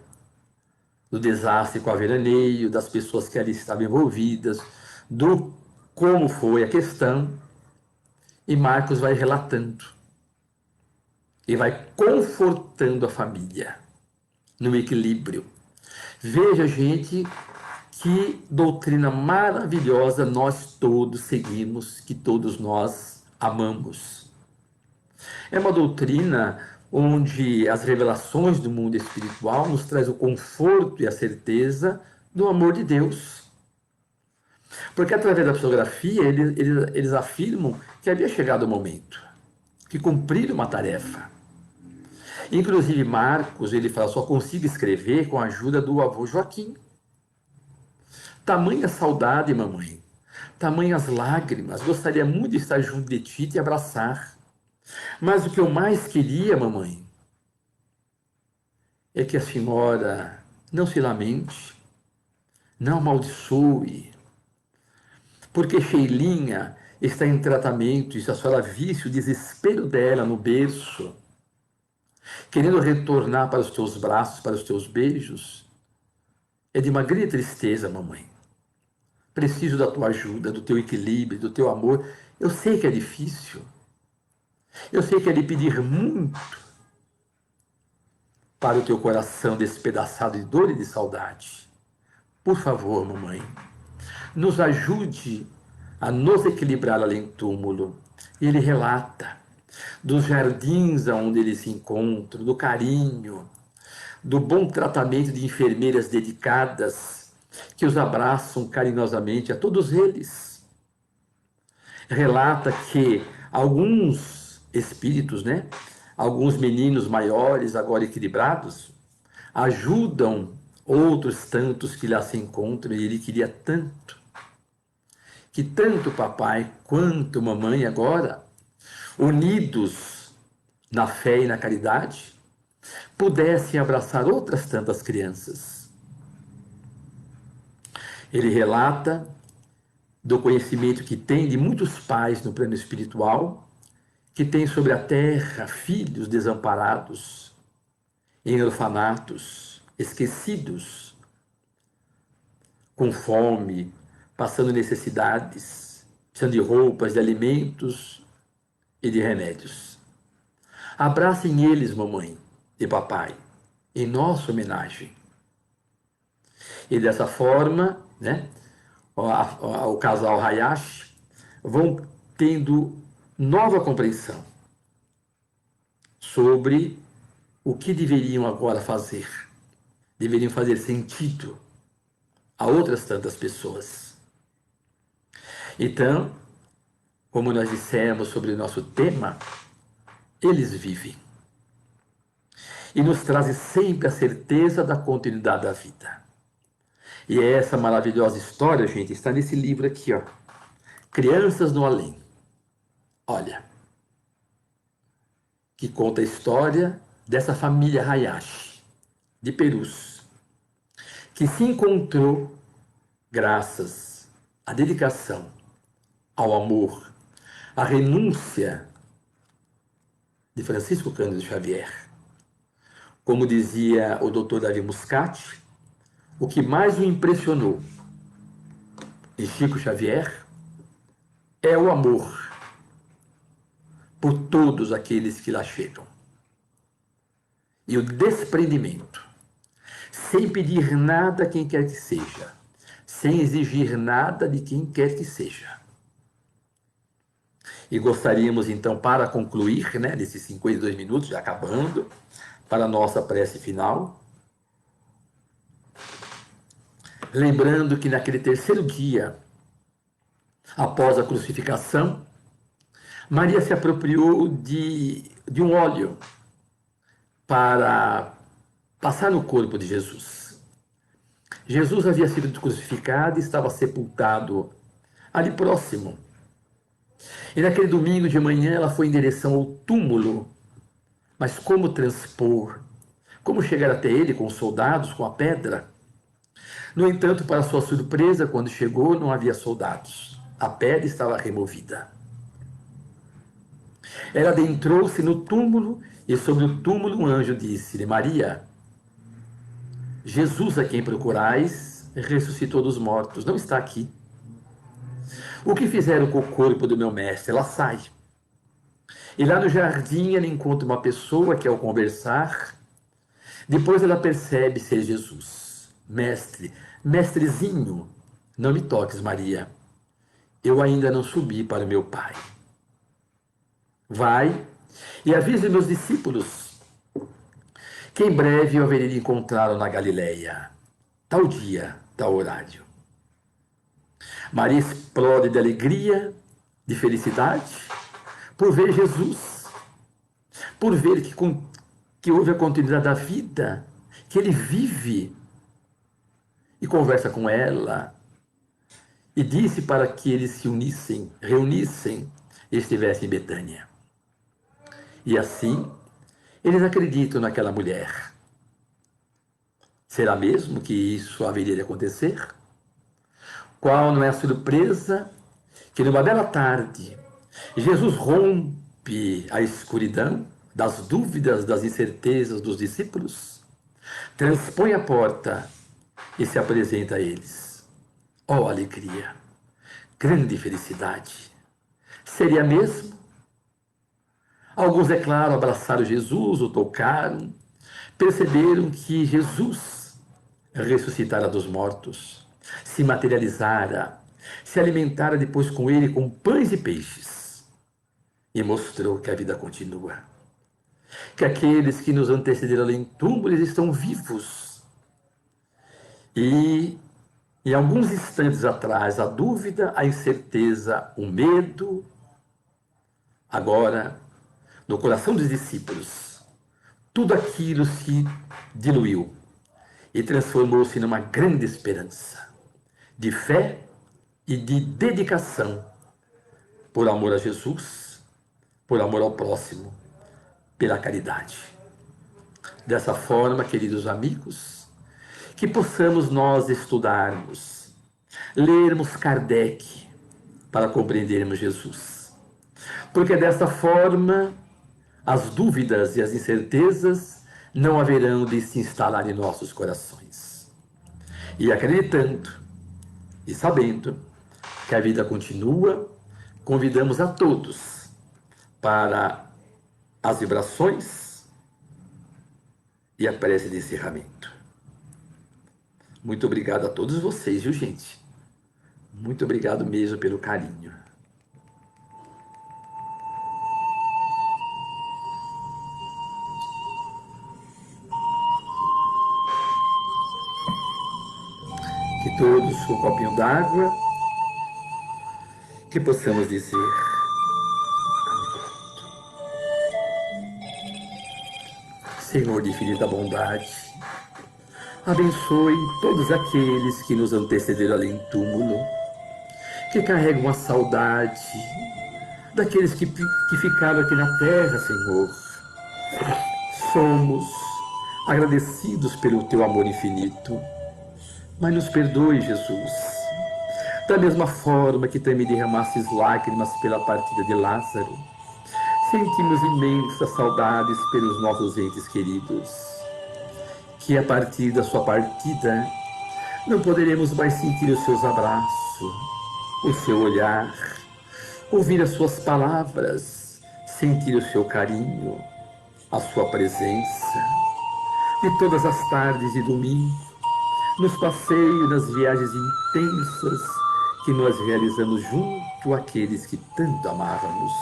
do desastre com a veraneio, das pessoas que ali estavam envolvidas, do como foi a questão, e Marcos vai relatando e vai confortando a família no equilíbrio. Veja, gente, que doutrina maravilhosa nós todos seguimos, que todos nós amamos. É uma doutrina onde as revelações do mundo espiritual nos traz o conforto e a certeza do amor de Deus. Porque através da psicografia eles afirmam que havia chegado o momento, que cumpriram uma tarefa. Inclusive Marcos, ele fala, só consigo escrever com a ajuda do avô Joaquim. Tamanha saudade, mamãe, tamanhas lágrimas, gostaria muito de estar junto de ti e te abraçar. Mas o que eu mais queria, mamãe, é que a senhora não se lamente, não amaldiçoe, porque Sheilinha está em tratamento e se a senhora visse o desespero dela no berço, querendo retornar para os teus braços, para os teus beijos, é de uma grande tristeza, mamãe. preciso da tua ajuda, do teu equilíbrio, do teu amor. Eu sei que é difícil, eu sei que é lhe pedir muito para o teu coração despedaçado de dor e de saudade. Por favor, mamãe, nos ajude a nos equilibrar além do túmulo. E ele relata dos jardins onde eles se encontram, do carinho, do bom tratamento de enfermeiras dedicadas que os abraçam carinhosamente a todos eles. Relata que alguns espíritos, né, alguns meninos maiores, agora equilibrados, ajudam outros tantos que lá se encontram, e ele queria tanto que tanto papai quanto mamãe agora, unidos na fé e na caridade, pudessem abraçar outras tantas crianças. Ele relata do conhecimento que tem de muitos pais no plano espiritual, que têm sobre a terra filhos desamparados, em orfanatos, esquecidos, com fome, passando necessidades, precisando de roupas, de alimentos e de remédios. Abracem eles, mamãe e papai, em nossa homenagem. E dessa forma, né, o casal Hayashi vão tendo nova compreensão sobre o que deveriam agora fazer. Deveriam fazer sentido a outras tantas pessoas. Então, como nós dissemos sobre o nosso tema, eles vivem. E nos trazem sempre a certeza da continuidade da vida. E essa maravilhosa história, gente, está nesse livro aqui, ó. Crianças no Além. Olha, que conta a história dessa família Hayashi, de Perus, que se encontrou graças à dedicação, ao amor, à renúncia de Francisco Cândido Xavier. Como dizia o Dr. Davi Muscati, o que mais o impressionou em Chico Xavier é o amor por todos aqueles que lá chegam. E o desprendimento, sem pedir nada a quem quer que seja, sem exigir nada de quem quer que seja. E gostaríamos, então, para concluir, né, nesses 52 minutos, já acabando, para a nossa prece final, lembrando que naquele terceiro dia, após a crucificação, Maria se apropriou de um óleo para passar no corpo de Jesus. Jesus havia sido crucificado e estava sepultado ali próximo. E naquele domingo de manhã ela foi em direção ao túmulo. Mas como transpor? Como chegar até ele com os soldados, com a pedra? No entanto, para sua surpresa, quando chegou, não havia soldados. A pedra estava removida. Ela adentrou-se no túmulo e sobre o túmulo um anjo disse-lhe: Maria, Jesus a quem procurais ressuscitou dos mortos, não está aqui. O que fizeram com o corpo do meu mestre? Ela sai. E lá no jardim ela encontra uma pessoa que, ao conversar, depois ela percebe ser Jesus. Mestre, mestrezinho, não me toques, Maria. Eu ainda não subi para o meu Pai. Vai e avise meus discípulos que em breve eu haverei de encontrá-lo na Galileia. Tal dia, tal horário. Maria explode de alegria, de felicidade, por ver Jesus, por ver que houve a continuidade da vida, que ele vive, e conversa com ela, e disse para que eles se unissem, reunissem e estivessem em Betânia. E assim, eles acreditam naquela mulher. Será mesmo que isso haveria de acontecer? Qual não é a surpresa que numa bela tarde, Jesus rompe a escuridão das dúvidas, das incertezas dos discípulos, transpõe a porta e se apresenta a eles. Oh, alegria! Grande felicidade! Seria mesmo? Alguns, é claro, abraçaram Jesus, o tocaram, perceberam que Jesus ressuscitara dos mortos, se materializara, se alimentara depois com ele com pães e peixes e mostrou que a vida continua, que aqueles que nos antecederam em túmulos estão vivos. E em alguns instantes atrás, a dúvida, a incerteza, o medo, agora, no coração dos discípulos, tudo aquilo se diluiu e transformou-se numa grande esperança de fé e de dedicação por amor a Jesus, por amor ao próximo, pela caridade. Dessa forma, queridos amigos, que possamos nós estudarmos, lermos Kardec para compreendermos Jesus. Porque dessa forma, as dúvidas e as incertezas não haverão de se instalar em nossos corações. E acreditando e sabendo que a vida continua, convidamos a todos para as vibrações e a prece de encerramento. Muito obrigado a todos vocês, viu, gente? Muito obrigado mesmo pelo carinho. Que todos, com um copinho d'água, que possamos dizer: Senhor de infinita bondade, abençoe todos aqueles que nos antecederam além do túmulo, que carregam a saudade daqueles que ficaram aqui na terra, Senhor. Somos agradecidos pelo teu amor infinito, mas nos perdoe, Jesus. Da mesma forma que também derramastes lágrimas pela partida de Lázaro, sentimos imensas saudades pelos nossos entes queridos, que a partir da sua partida não poderemos mais sentir os seus abraços, o seu olhar, ouvir as suas palavras, sentir o seu carinho, a sua presença. De todas as tardes de domingo, nos passeios, nas viagens intensas que nós realizamos junto àqueles que tanto amávamos.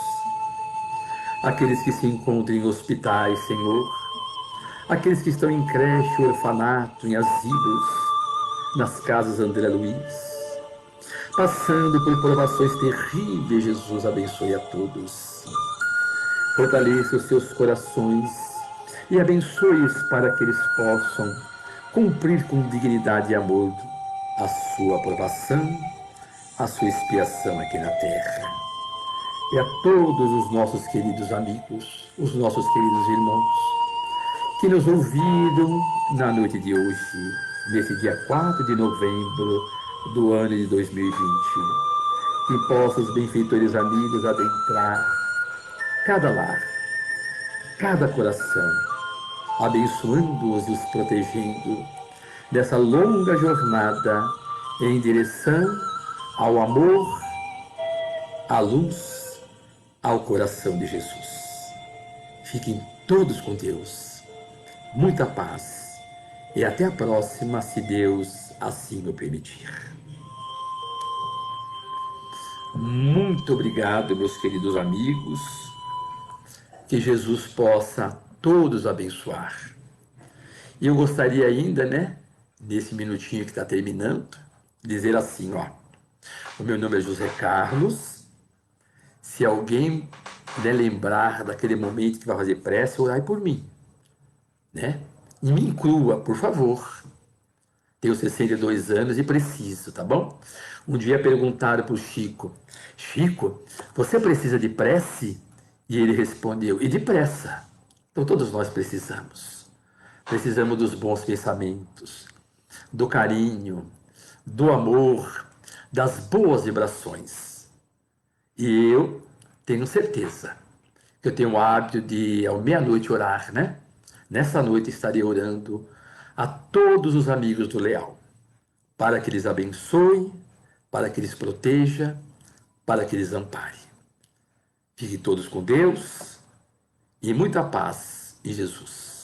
Aqueles que se encontram em hospitais, Senhor, aqueles que estão em creche, orfanato, em asilos, nas casas André Luiz, passando por provações terríveis, Jesus abençoe a todos. Fortaleça os seus corações e abençoe-os para que eles possam cumprir com dignidade e amor a sua aprovação, a sua expiação aqui na terra. E a todos os nossos queridos amigos, os nossos queridos irmãos, que nos ouviram na noite de hoje, nesse dia 4 de novembro do ano de 2020. Que possam os benfeitores amigos adentrar cada lar, cada coração, abençoando-os e os protegendo dessa longa jornada em direção ao amor, à luz, ao coração de Jesus. Fiquem todos com Deus, muita paz e até a próxima, se Deus assim o permitir. Muito obrigado, meus queridos amigos, que Jesus possa todos abençoar. E eu gostaria ainda, nesse minutinho que está terminando, dizer assim, o meu nome é José Carlos. Se alguém lembrar daquele momento que vai fazer prece, orai por mim, E me inclua, por favor. Tenho 62 anos e preciso, tá bom? Um dia perguntaram para o Chico, Chico, você precisa de prece? E ele respondeu, e depressa. Então todos nós precisamos. Precisamos dos bons pensamentos, do carinho, do amor, das boas vibrações. E eu tenho certeza que eu tenho o hábito de, ao meia-noite, orar, Nessa noite estarei orando a todos os amigos do Leal, para que eles abençoem, para que lhes proteja, para que lhes ampare. Fiquem todos com Deus e muita paz em Jesus.